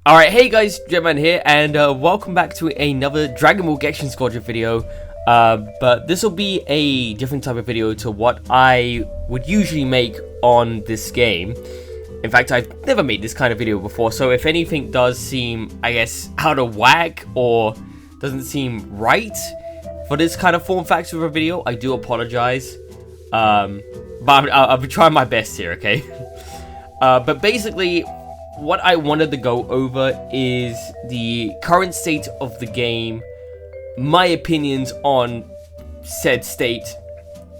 Alright, hey guys, Jetman here, and welcome back to another Dragon Ball Gekishin Squadra video. But this will be a different type of video to what I would usually make on this game. In fact, I've never made this kind of video before, so if anything does seem, I guess, out of whack or doesn't seem right for this kind of form factor of a video, I do apologize. But I'll be trying my best here, okay? But basically, what I wanted to go over is the current state of the game, my opinions on said state,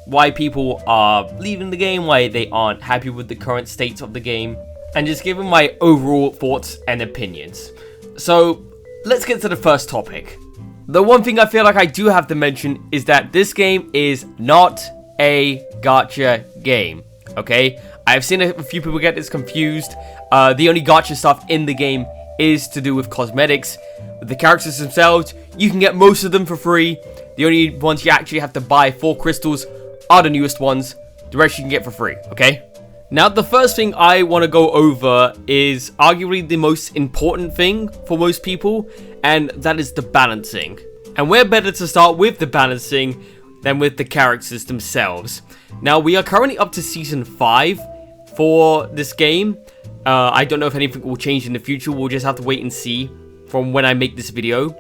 why people are leaving the game, why they aren't happy with the current state of the game, and just giving my overall thoughts and opinions. So let's get to the first topic. The one thing I feel like I do have to mention is that this game is not a gacha game, okay? I've seen a few people get this confused. The only gacha stuff in the game is to do with cosmetics. With the characters themselves, you can get most of them for free. The only ones you actually have to buy for crystals are the newest ones. The rest you can get for free, okay? Now, the first thing I want to go over is arguably the most important thing for most people, and that is the balancing. And where better to start with the balancing than with the characters themselves. Now, we are currently up to Season 5 for this game. I don't know if anything will change in the future. We'll just have to wait and see from when I make this video.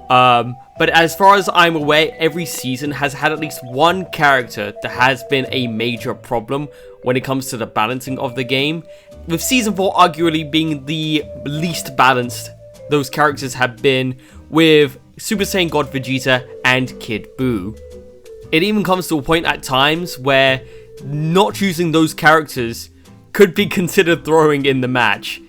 But as far as I'm aware, every season has had at least one character that has been a major problem when it comes to the balancing of the game. With Season 4 arguably being the least balanced those characters have been, with Super Saiyan God Vegeta and Kid Buu. It even comes to a point at times where not choosing those characters could be considered throwing in the match.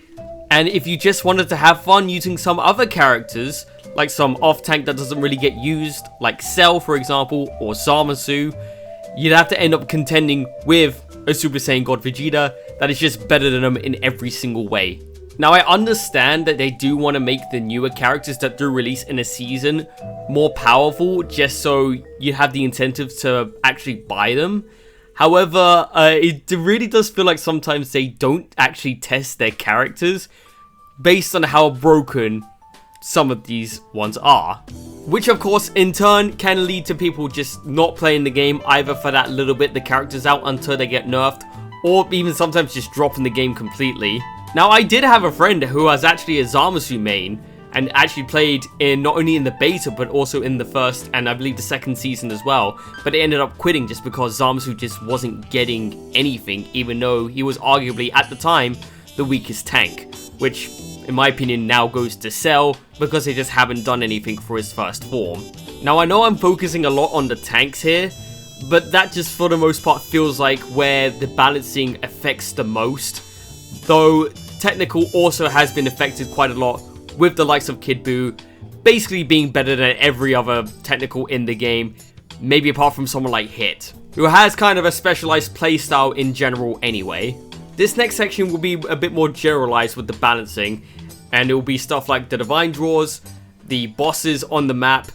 And if you just wanted to have fun using some other characters, like some off-tank that doesn't really get used, like Cell for example, or Zamasu, you'd have to end up contending with a Super Saiyan God Vegeta that is just better than them in every single way. Now, I understand that they do want to make the newer characters that do release in a season more powerful, just so you have the incentive to actually buy them. However, it really does feel like sometimes they don't actually test their characters based on how broken some of these ones are. Which, of course, in turn can lead to people just not playing the game, either for that little bit the character's out until they get nerfed, or even sometimes just dropping the game completely. Now, I did have a friend who was actually a Zamasu main, and actually played in not only in the beta, but also in the first and I believe the second season as well. But it ended up quitting just because Zamasu just wasn't getting anything, even though he was arguably, at the time, the weakest tank. Which, in my opinion, now goes to Cell, because they just haven't done anything for his first form. Now, I know I'm focusing a lot on the tanks here, but that just for the most part feels like where the balancing affects the most. Though, technical also has been affected quite a lot, with the likes of Kid Buu basically being better than every other technical in the game, maybe apart from someone like Hit, who has kind of a specialized playstyle in general anyway. This next section will be a bit more generalized with the balancing, and it will be stuff like the Divine Draws, the bosses on the map,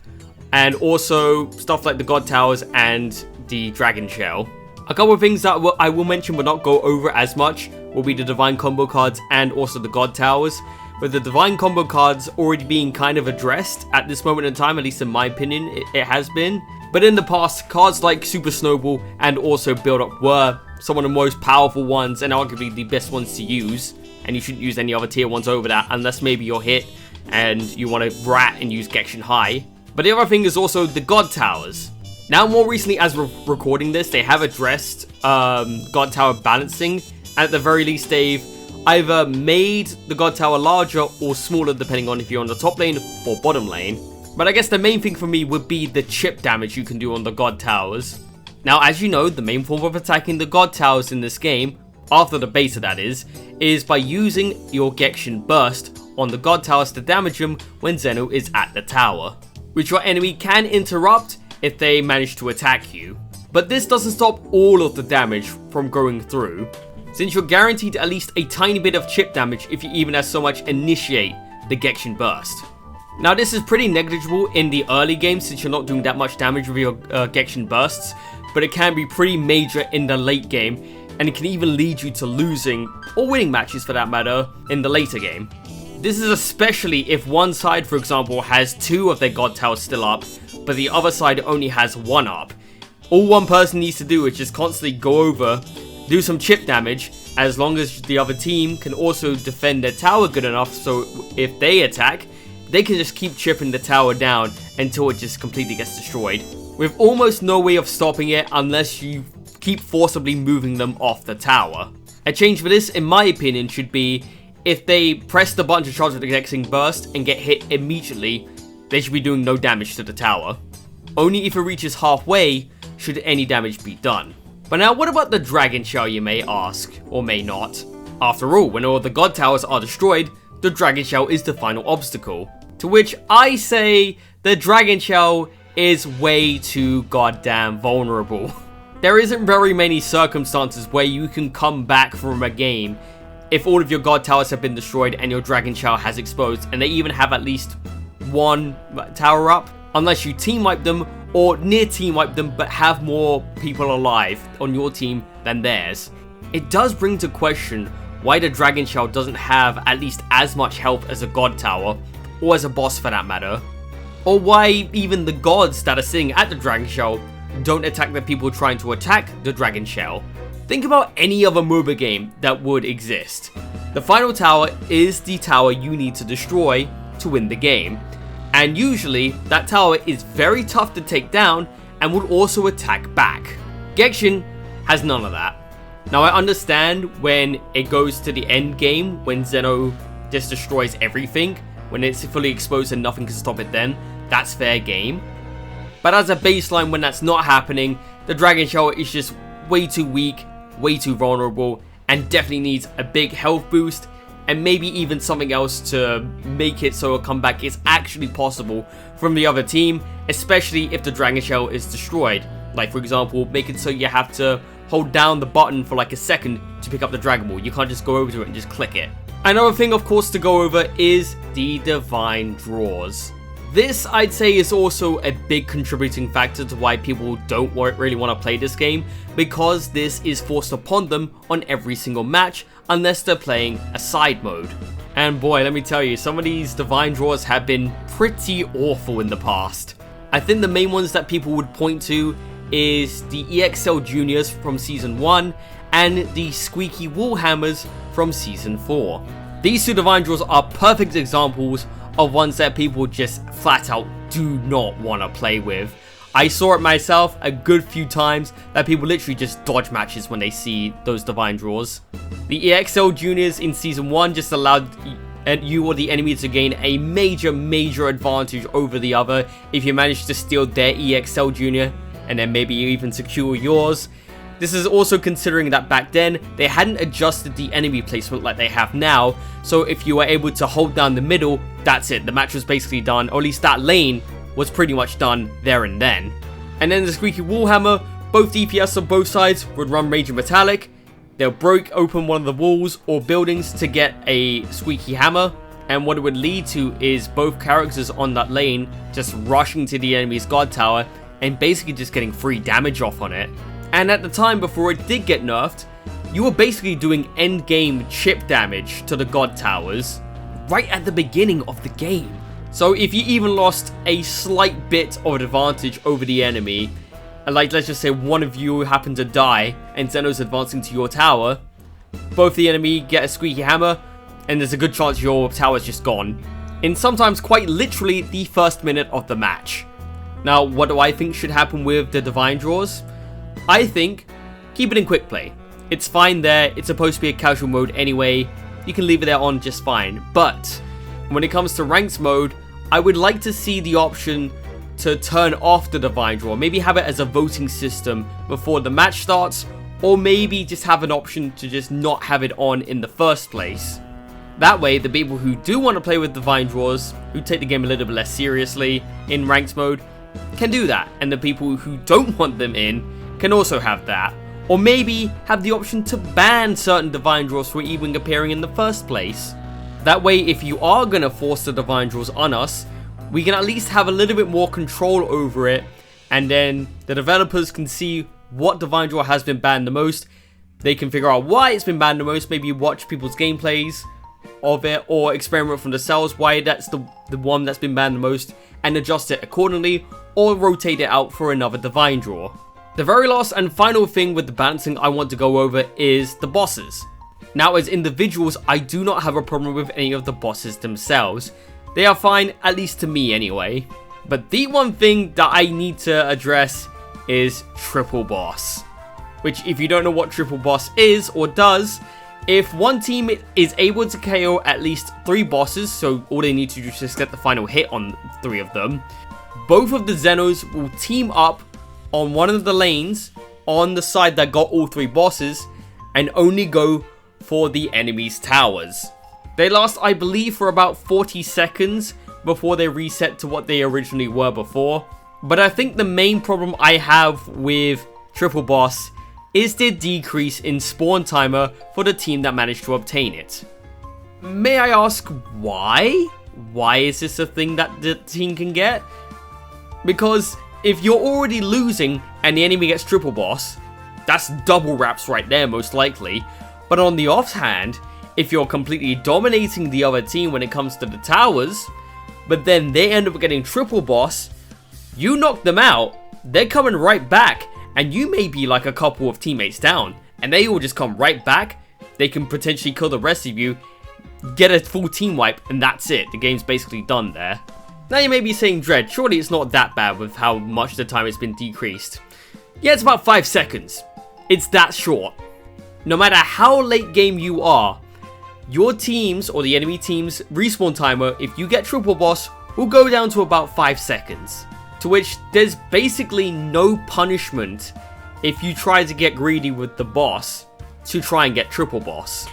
and also stuff like the God Towers and the Dragon Shell. A couple of things that I will mention but not go over as much will be the Divine Combo cards and also the God Towers, with the Divine Combo cards already being kind of addressed at this moment in time, at least in my opinion, it has been. But in the past, cards like Super Snowball and also Build Up were some of the most powerful ones and arguably the best ones to use. And you shouldn't use any other tier ones over that unless maybe you're Hit and you want to rat and use Gekishin High. But the other thing is also the God Towers. Now, more recently, as we're recording this, they have addressed God Tower balancing. And at the very least, they've either made the God Tower larger or smaller, depending on if you're on the top lane or bottom lane. But I guess the main thing for me would be the chip damage you can do on the God Towers. Now, as you know, the main form of attacking the God Towers in this game, after the beta that is by using your Gekishin Burst on the God Towers to damage them when Zeno is at the tower, which your enemy can interrupt if they manage to attack you. But this doesn't stop all of the damage from going through, since you're guaranteed at least a tiny bit of chip damage if you even as so much initiate the Gekishin Burst. Now, this is pretty negligible in the early game since you're not doing that much damage with your Gekishin Bursts, but it can be pretty major in the late game, and it can even lead you to losing, or winning matches for that matter, in the later game. This is especially if one side, for example, has 2 of their god towers still up, but the other side only has 1 up. All one person needs to do is just constantly go over, do some chip damage, as long as the other team can also defend their tower good enough, so if they attack, they can just keep chipping the tower down until it just completely gets destroyed, with almost no way of stopping it unless you keep forcibly moving them off the tower. A change for this, in my opinion, should be if they press the button to charge the Gekishin burst and get hit immediately, they should be doing no damage to the tower. Only if it reaches halfway should any damage be done. But now, what about the Dragon Shell, you may ask, or may not? After all, when all the god towers are destroyed, the Dragon Shell is the final obstacle. To which I say the Dragon Shell is way too goddamn vulnerable. There isn't very many circumstances where you can come back from a game if all of your god towers have been destroyed and your Dragon Shell has exposed, and they even have at least 1 tower up, unless you team wipe them or near team wipe them but have more people alive on your team than theirs. It does bring to question why the Dragon Shell doesn't have at least as much health as a god tower, or as a boss for that matter, or why even the gods that are sitting at the Dragon Shell don't attack the people trying to attack the Dragon Shell. Think about any other MOBA game that would exist. The final tower is the tower you need to destroy to win the game, and usually that tower is very tough to take down and will also attack back. Gekishin has none of that. Now, I understand when it goes to the end game, when Zeno just destroys everything, when it's fully exposed and nothing can stop it then, that's fair game. But as a baseline, when that's not happening, the Dragon Shell is just way too weak, way too vulnerable, and definitely needs a big health boost, and maybe even something else to make it so a comeback is actually possible from the other team, especially if the Dragon Shell is destroyed. Like, for example, make it so you have to hold down the button for like a second to pick up the Dragon Ball. You can't just go over to it and just click it. Another thing, of course, to go over is the Divine Draws. This, I'd say, is also a big contributing factor to why people don't really want to play this game, because this is forced upon them on every single match unless they're playing a side mode. And boy, let me tell you, some of these Divine Draws have been pretty awful in the past. I think the main ones that people would point to is the EXL Juniors from Season 1 and the Squeaky Wallhammers from Season 4. These 2 Divine Draws are perfect examples of ones that people just flat out do not want to play with. I saw it myself a good few times that people literally just dodge matches when they see those Divine Draws. The EXL Juniors in Season 1 just allowed you or the enemy to gain a major advantage over the other if you manage to steal their EXL Junior and then maybe even secure yours. This is also considering that back then, they hadn't adjusted the enemy placement like they have now, so if you were able to hold down the middle, that's it, the match was basically done, or at least that lane was pretty much done there and then. And then the Squeaky Wallhammer, both DPS on both sides would run Raging Metallic, they'll break open one of the walls or buildings to get a Squeaky Hammer, and what it would lead to is both characters on that lane just rushing to the enemy's god tower and basically just getting free damage off on it. And at the time before it did get nerfed, you were basically doing end game chip damage to the god towers right at the beginning of the game. So if you even lost a slight bit of an advantage over the enemy, and like let's just say one of you happened to die and Zeno's advancing to your tower, both the enemy get a Squeaky Hammer and there's a good chance your tower's just gone, in sometimes quite literally the first minute of the match. Now, what do I think should happen with the Divine Draws? I think, keep it in quick play. It's fine there, it's supposed to be a casual mode anyway, you can leave it there on just fine. But, when it comes to ranked mode, I would like to see the option to turn off the Divine Draw. Maybe have it as a voting system before the match starts, or maybe just have an option to just not have it on in the first place. That way, the people who do want to play with Divine Draws, who take the game a little bit less seriously in ranked mode, can do that, and the people who don't want them in can also have that, or maybe have the option to ban certain Divine Draws from even appearing in the first place. That way, if you are going to force the Divine Draws on us, we can at least have a little bit more control over it, and then the developers can see what Divine Draw has been banned the most, they can figure out why it's been banned the most, maybe watch people's gameplays, of it, or experiment from the cells why that's the one that's been banned the most, and adjust it accordingly, or rotate it out for another divine draw. The very last and final thing with the balancing I want to go over is the bosses. Now, as individuals, I do not have a problem with any of the bosses themselves. They are fine, at least to me anyway. But the one thing that I need to address is Triple Boss. Which, if you don't know what Triple Boss is or does, if one team is able to KO at least 3 bosses, so all they need to do is just get the final hit on 3 of them, both of the Zenos will team up on one of the lanes on the side that got all 3 bosses and only go for the enemy's towers. They last, I believe, for about 40 seconds before they reset to what they originally were before. But I think the main problem I have with Triple Boss is the decrease in spawn timer for the team that managed to obtain it. May I ask why? Why is this a thing that the team can get? Because if you're already losing and the enemy gets Triple Boss, that's double wraps right there most likely. But on the offhand, if you're completely dominating the other team when it comes to the towers, but then they end up getting Triple Boss, you knock them out, they're coming right back, and you may be like a couple of teammates down, and they all just come right back. They can potentially kill the rest of you, get a full team wipe, and that's it. The game's basically done there. Now you may be saying, Dread, surely it's not that bad with how much the time has been decreased. Yeah, it's about 5 seconds. It's that short. No matter how late game you are, your team's or the enemy team's respawn timer, if you get Triple Boss, will go down to about 5 seconds. To which there's basically no punishment if you try to get greedy with the boss to try and get Triple Boss.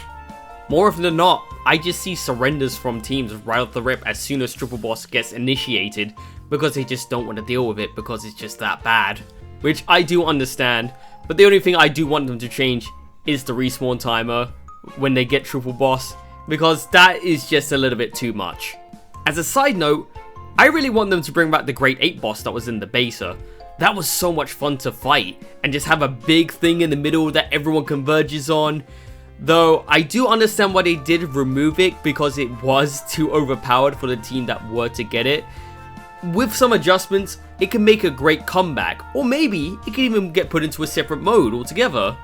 More often than not, I just see surrenders from teams right off the rip as soon as Triple Boss gets initiated because they just don't want to deal with it because it's just that bad. Which I do understand, but the only thing I do want them to change is the respawn timer when they get Triple Boss, because that is just a little bit too much. As a side note, I really want them to bring back the Great 8 boss that was in the beta. That was so much fun to fight, and just have a big thing in the middle that everyone converges on. Though, I do understand why they did remove it, because it was too overpowered for the team that were to get it. With some adjustments, it can make a great comeback, or maybe it can even get put into a separate mode altogether.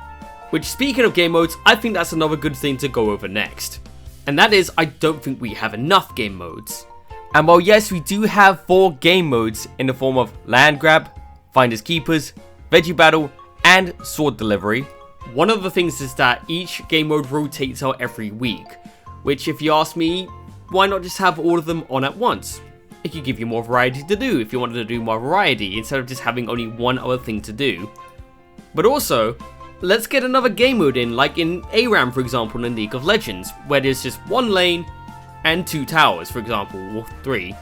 Which, speaking of game modes, I think that's another good thing to go over next. And that is, I don't think we have enough game modes. And while yes, we do have 4 game modes in the form of Land Grab, Finders Keepers, Veggie Battle, and Sword Delivery, one of the things is that each game mode rotates out every week, which if you ask me, why not just have all of them on at once? It could give you more variety to do if you wanted to do more variety instead of just having only one other thing to do. But also, let's get another game mode in, like in ARAM for example in League of Legends, where there's just 1 lane and 2 towers for example, or 3,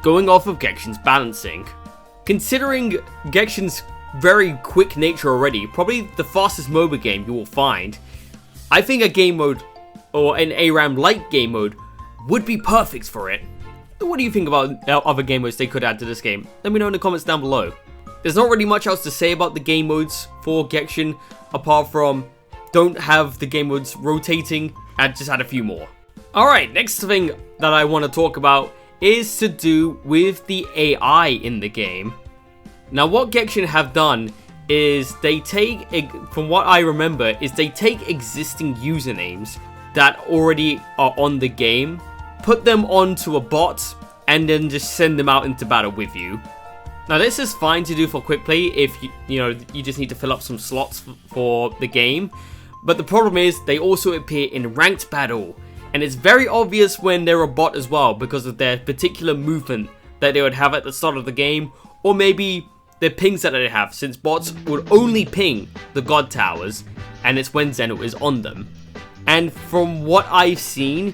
going off of Gekishin's balancing. Considering Gekishin's very quick nature already, probably the fastest MOBA game you will find, I think a game mode, or an ARAM-like game mode, would be perfect for it. What do you think about other game modes they could add to this game? Let me know in the comments down below. There's not really much else to say about the game modes for Gekishin, apart from don't have the game modes rotating, and just add a few more. Alright, next thing that I want to talk about is to do with the AI in the game. Now what Gekishin have done is they take, from what I remember, is they take existing usernames that already are on the game, put them onto a bot, and then just send them out into battle with you. Now this is fine to do for quick play if you just need to fill up some slots for the game, but the problem is they also appear in ranked battle, and it's very obvious when they're a bot as well because of their particular movement that they would have at the start of the game, or maybe their pings that they have, since bots would only ping the god towers, and it's when Zeno is on them. And from what I've seen,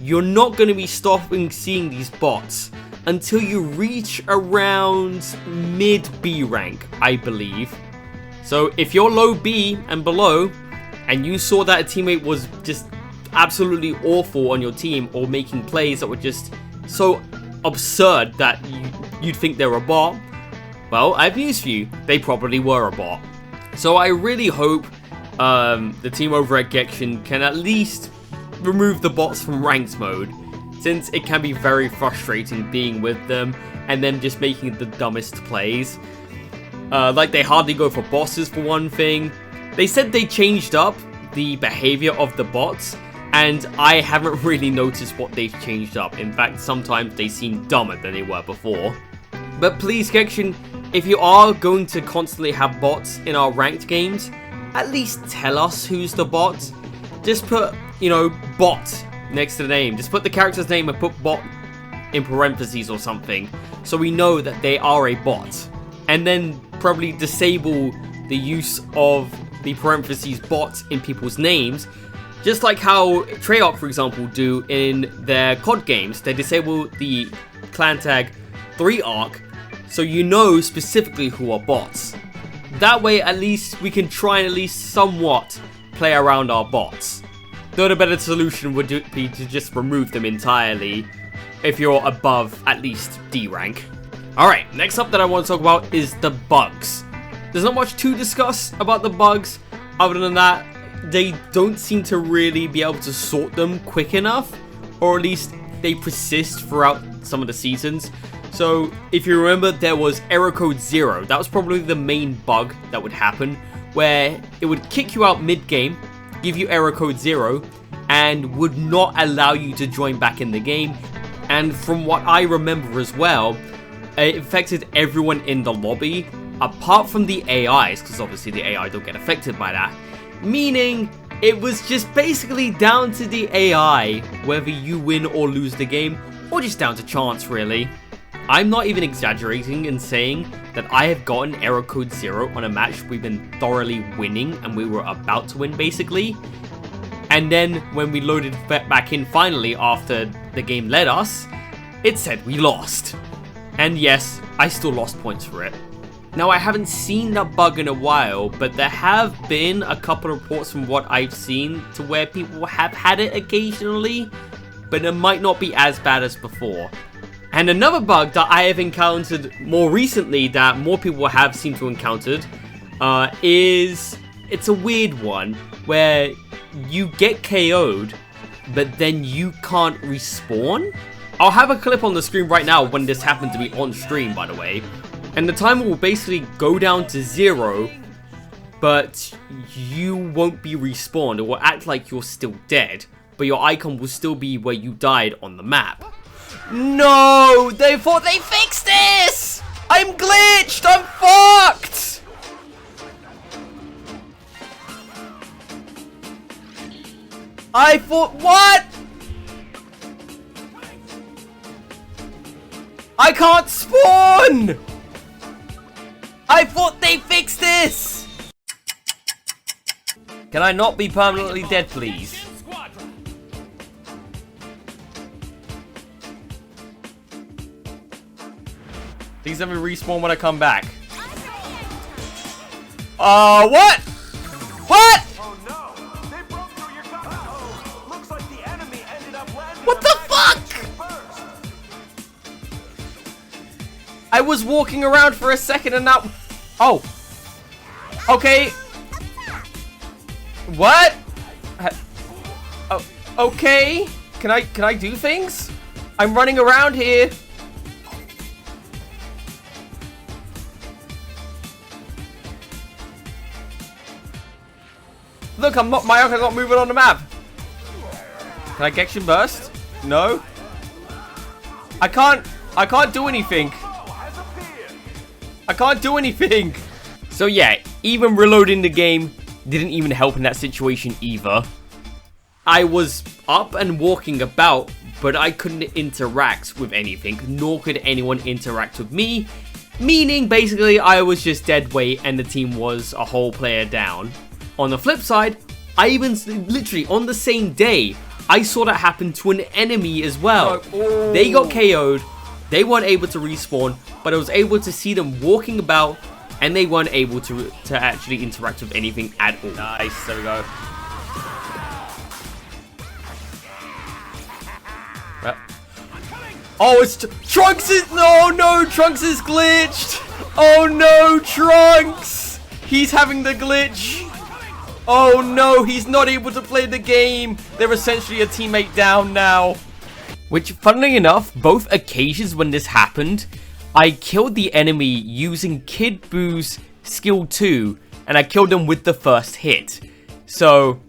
you're not going to be stopping seeing these bots until you reach around mid B rank, I believe. So if you're low B and below, and you saw that a teammate was just absolutely awful on your team, or making plays that were just so absurd that you'd think they're a bot, well, I have news for you, they probably were a bot. So I really hope the team over at Gekishin can at least remove the bots from ranked mode, since it can be very frustrating being with them and them just making the dumbest plays. Like, they hardly go for bosses for one thing. They said they changed up the behavior of the bots, and I haven't really noticed what they've changed up. In fact, sometimes they seem dumber than they were before. But please, Gekishin, if you are going to constantly have bots in our ranked games, at least tell us who's the bot. Just put, you know, bot next to the name. Just put the character's name and put bot in parentheses or something, so we know that they are a bot. And then probably disable the use of the parentheses bot in people's names, just like how Treyarch, for example, do in their COD games. They disable the clan tag 3arc, so you know specifically who are bots. That way, at least we can try and at least somewhat play around our bots. Though the better solution would be to just remove them entirely if you're above at least D rank. Alright, next up that I want to talk about is the bugs. There's not much to discuss about the bugs, other than that they don't seem to really be able to sort them quick enough, or at least they persist throughout some of the seasons. So if you remember, there was error code 0. That was probably the main bug that would happen, where it would kick you out mid-game, give you error code 0, and would not allow you to join back in the game. And from what I remember as well, it affected everyone in the lobby, apart from the AIs, because obviously the AI don't get affected by that. Meaning, it was just basically down to the AI, whether you win or lose the game, or just down to chance, really. I'm not even exaggerating in saying that I have gotten error code 0 on a match we've been thoroughly winning, and we were about to win, basically. And then, when we loaded back in finally after the game led us, it said we lost. And yes, I still lost points for it. Now, I haven't seen that bug in a while, but there have been a couple of reports from what I've seen to where people have had it occasionally, but it might not be as bad as before. And another bug that I have encountered more recently that more people have seemed to have encountered is, it's a weird one, where you get KO'd, but then you can't respawn. I'll have a clip on the screen right now when this happened to be on stream, by the way. And the timer will basically go down to 0, but you won't be respawned. It will act like you're still dead, but your icon will still be where you died on the map. No! They thought they fixed this! I'm glitched! I'm fucked! I thought, what? I can't spawn! I thought they fixed this! Can I not be permanently dead, please? Please let me respawn when I come back. What? What? Oh no! They broke through your cover. Oh, looks like the enemy ended up landing. What the fuck? I was walking around for a second and now. Oh. Okay. What? Oh, okay. Can I do things? I'm running around here. Look, my icon's not moving on the map. Can I Gekishin burst? No. I can't do anything. I can't do anything. So yeah, even reloading the game didn't even help in that situation either. I was up and walking about, but I couldn't interact with anything, nor could anyone interact with me. Meaning, basically, I was just dead weight and the team was a whole player down. On the flip side, I even, literally on the same day, I saw that happen to an enemy as well. Oh. They got KO'd, they weren't able to respawn, but I was able to see them walking about, and they weren't able to actually interact with anything at all. Nice, there we go. Oh, it's Trunks is, no, Trunks is glitched. Oh no, Trunks. He's having the glitch. Oh no, he's not able to play the game. They're essentially a teammate down now. Which, funnily enough, both occasions when this happened, I killed the enemy using Kid Boo's skill 2, and I killed him with the first hit. So,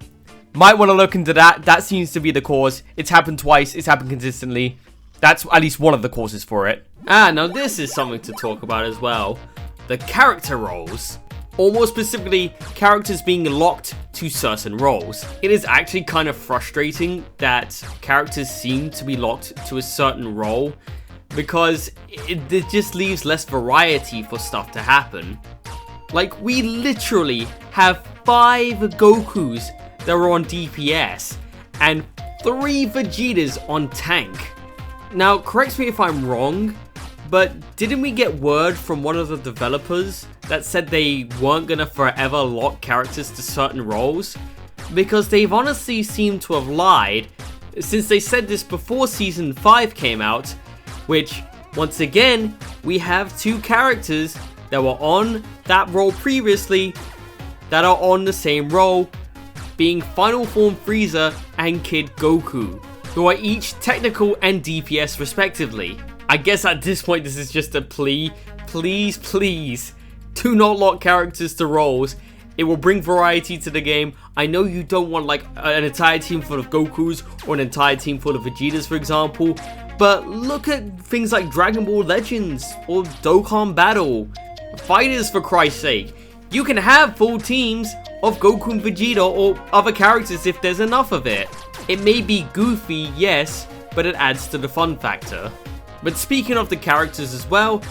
might want to look into that. That seems to be the cause. It's happened twice. It's happened consistently. That's at least one of the causes for it. Now this is something to talk about as well. The character roles. Or more specifically, characters being locked to certain roles. It is actually kind of frustrating that characters seem to be locked to a certain role, because it just leaves less variety for stuff to happen. Like, we literally have 5 Gokus that are on DPS, and 3 Vegetas on tank. Now, correct me if I'm wrong, but didn't we get word from one of the developers that said they weren't gonna forever lock characters to certain roles? Because they've honestly seemed to have lied, since they said this before Season 5 came out, which, once again, we have 2 characters that were on that role previously that are on the same role, being Final Form Frieza and Kid Goku, who are each technical and DPS respectively. I guess at this point this is just a plea. Please, please, do not lock characters to roles. It will bring variety to the game. I know you don't want like an entire team full of Gokus or an entire team full of Vegetas, for example, but look at things like Dragon Ball Legends or Dokkan Battle. Fighters, for Christ's sake. You can have full teams of Goku and Vegeta or other characters if there's enough of it. It may be goofy, yes, but it adds to the fun factor. But speaking of the characters as well,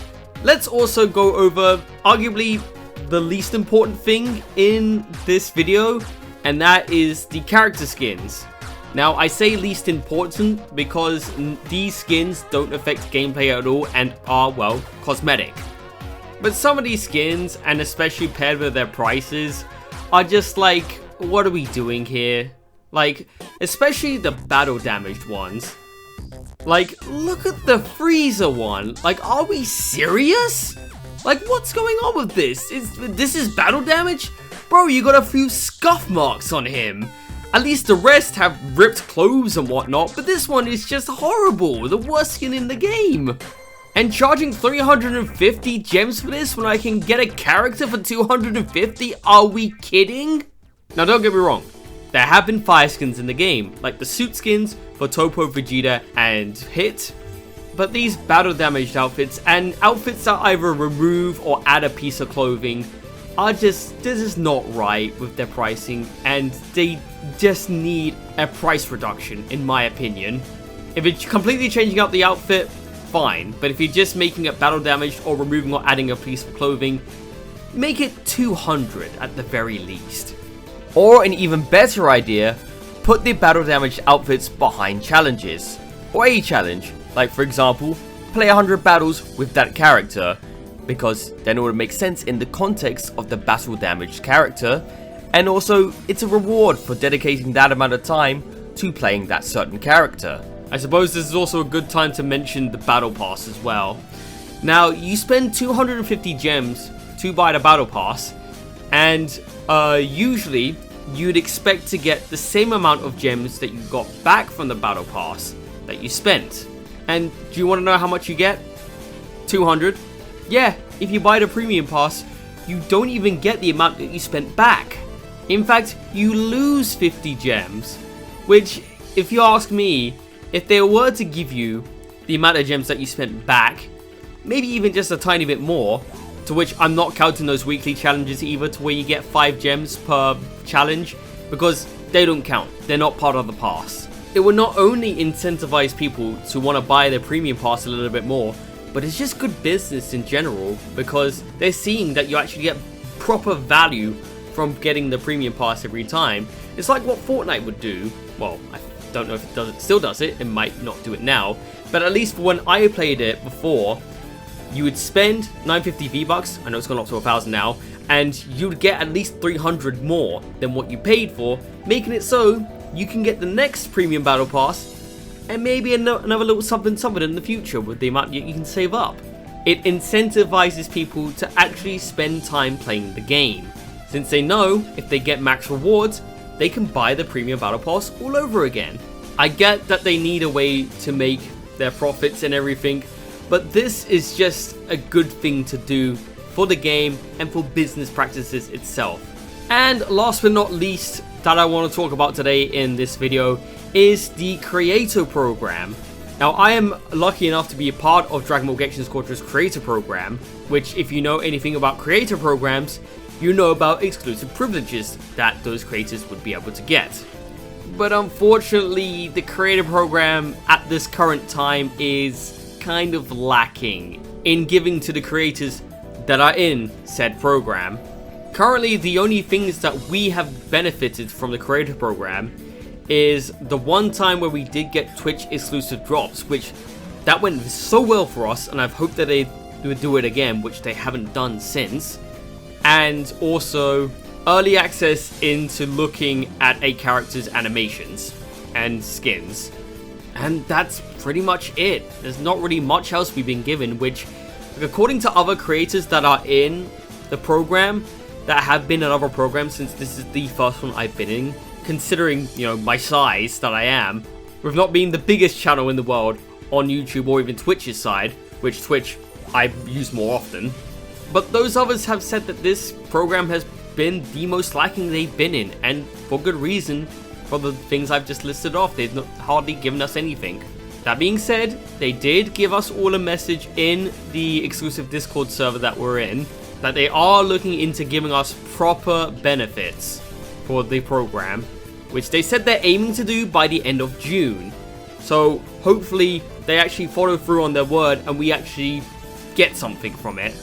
let's also go over arguably the least important thing in this video, and that is the character skins. Now, I say least important because these skins don't affect gameplay at all and are, well, cosmetic. But some of these skins, and especially paired with their prices, are just like, what are we doing here? Like, especially the battle damaged ones. Like, look at the Frieza one. Like, are we serious? Like, what's going on with this? This is battle damage? Bro, you got a few scuff marks on him. At least the rest have ripped clothes and whatnot, but this one is just horrible. The worst skin in the game. And charging 350 gems for this when I can get a character for 250? Are we kidding? Now, don't get me wrong. There have been fire skins in the game, like the suit skins for Toppo, Vegeta, and Hit. But these battle damaged outfits, and outfits that either remove or add a piece of clothing, are just, this is not right with their pricing, and they just need a price reduction, in my opinion. If it's completely changing out the outfit, fine, but if you're just making it battle damaged or removing or adding a piece of clothing, make it 200 at the very least. Or an even better idea, put the battle damaged outfits behind challenges, or a challenge, like for example, play 100 battles with that character, because then it would make sense in the context of the battle damaged character, and also it's a reward for dedicating that amount of time to playing that certain character. I suppose this is also a good time to mention the battle pass as well. Now, you spend 250 gems to buy the battle pass, and usually you'd expect to get the same amount of gems that you got back from the battle pass that you spent. And do you want to know how much you get? 200. Yeah, if you buy the premium pass, you don't even get the amount that you spent back. In fact, you lose 50 gems, which, if you ask me, if they were to give you the amount of gems that you spent back, maybe even just a tiny bit more, to which I'm not counting those weekly challenges either, to where you get 5 gems per challenge, because they don't count, they're not part of the pass. It would not only incentivize people to want to buy their premium pass a little bit more, but it's just good business in general, because they're seeing that you actually get proper value from getting the premium pass every time. It's like what Fortnite would do. Well, I don't know if it still does it might not do it now, but at least when I played it before, you would spend 950 V-Bucks, I know it's gone up to 1,000 now, and you'd get at least 300 more than what you paid for, making it so you can get the next premium battle pass, and maybe another little something in the future with the amount you can save up. It incentivizes people to actually spend time playing the game. since they know if they get max rewards, they can buy the premium battle pass all over again. I get that they need a way to make their profits and everything, but this is just a good thing to do for the game and for business practices itself. And last but not least that I want to talk about today in this video is the Creator Program. Now, I am lucky enough to be a part of Dragon Ball Gekishin Squadra's Creator Program, which, if you know anything about Creator Programs, you know about exclusive privileges that those creators would be able to get. But unfortunately, the Creator Program at this current time is kind of lacking in giving to the creators that are in said program. Currently, the only things that we have benefited from the Creator Program is the one time where we did get Twitch exclusive drops, which that went so well for us, and I've hoped that they would do it again, which they haven't done since. And also early access into looking at a character's animations and skins. And that's pretty much it. There's not really much else we've been given, which, according to other creators that are in the program, that have been in other programs, since this is the first one I've been in, considering, you know, my size that I am, with not being the biggest channel in the world on YouTube or even Twitch's side, which Twitch I use more often. But those others have said that this program has been the most lacking they've been in, and for good reason. For the things I've just listed off, they've not hardly given us anything. That being said, they did give us all a message in the exclusive Discord server that we're in, that they are looking into giving us proper benefits for the program, which they said they're aiming to do by the end of June. So hopefully they actually follow through on their word and we actually get something from it,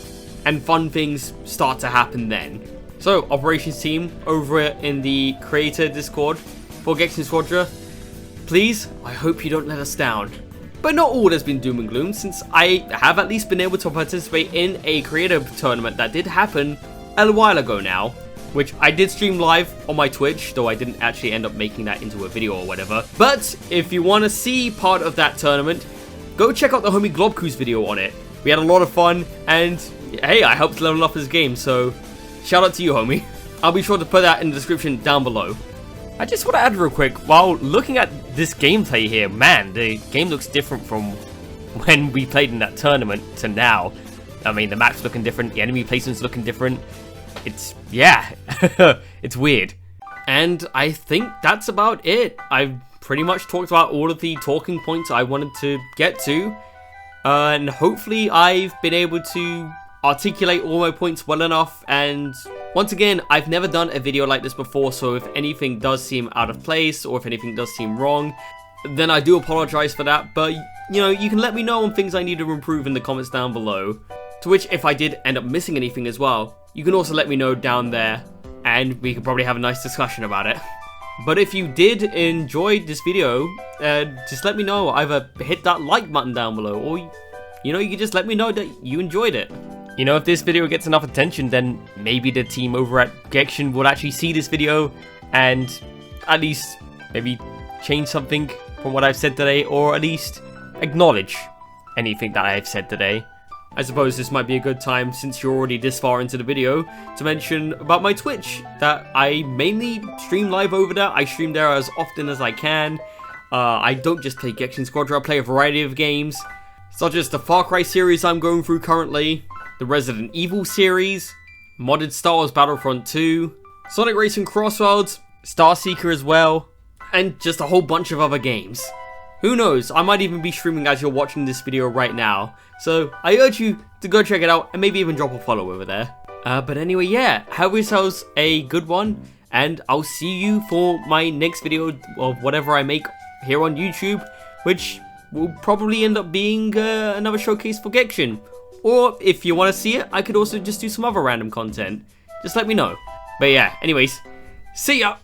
and fun things start to happen then. So, operations team over in the creator Discord for Gekishin Squadra, please, I hope you don't let us down. But not all has been doom and gloom, since I have at least been able to participate in a creator tournament that did happen a while ago now, which I did stream live on my Twitch, though I didn't actually end up making that into a video or whatever. But if you want to see part of that tournament, go check out the homie Globku's video on it. We had a lot of fun, and hey, I helped level up his game, so shout out to you, homie. I'll be sure to put that in the description down below. I just want to add real quick, while looking at this gameplay here, man, the game looks different from when we played in that tournament to now. I mean, the map's looking different, the enemy placement's looking different. It's, yeah, it's weird. And I think that's about it. I've pretty much talked about all of the talking points I wanted to get to. And hopefully I've been able to articulate all my points well enough. And once again, I've never done a video like this before, so if anything does seem out of place or if anything does seem wrong, then I do apologize for that. But, you know, you can let me know on things I need to improve in the comments down below. To which, if I did end up missing anything as well, you can also let me know down there, and we could probably have a nice discussion about it. But if you did enjoy this video, just let me know. Either hit that like button down below, or, you know, you can just let me know that you enjoyed it. You know, if this video gets enough attention, then maybe the team over at Gekishin will actually see this video and at least maybe change something from what I've said today, or at least acknowledge anything that I've said today. I suppose this might be a good time, since you're already this far into the video, to mention about my Twitch, that I mainly stream live over there. I stream there as often as I can. I don't just play Gekishin Squadra, I play a variety of games, such as the Far Cry series I'm going through currently, the Resident Evil series, modded Star Wars Battlefront 2, Sonic Racing Crossroads, Star Seeker as well, and just a whole bunch of other games. Who knows, I might even be streaming as you're watching this video right now, so I urge you to go check it out and maybe even drop a follow over there. But anyway, yeah, have yourselves a good one, and I'll see you for my next video of whatever I make here on YouTube, which will probably end up being another showcase for Gekishin. Or if you want to see it, I could also just do some other random content. Just let me know. But yeah, anyways, see ya!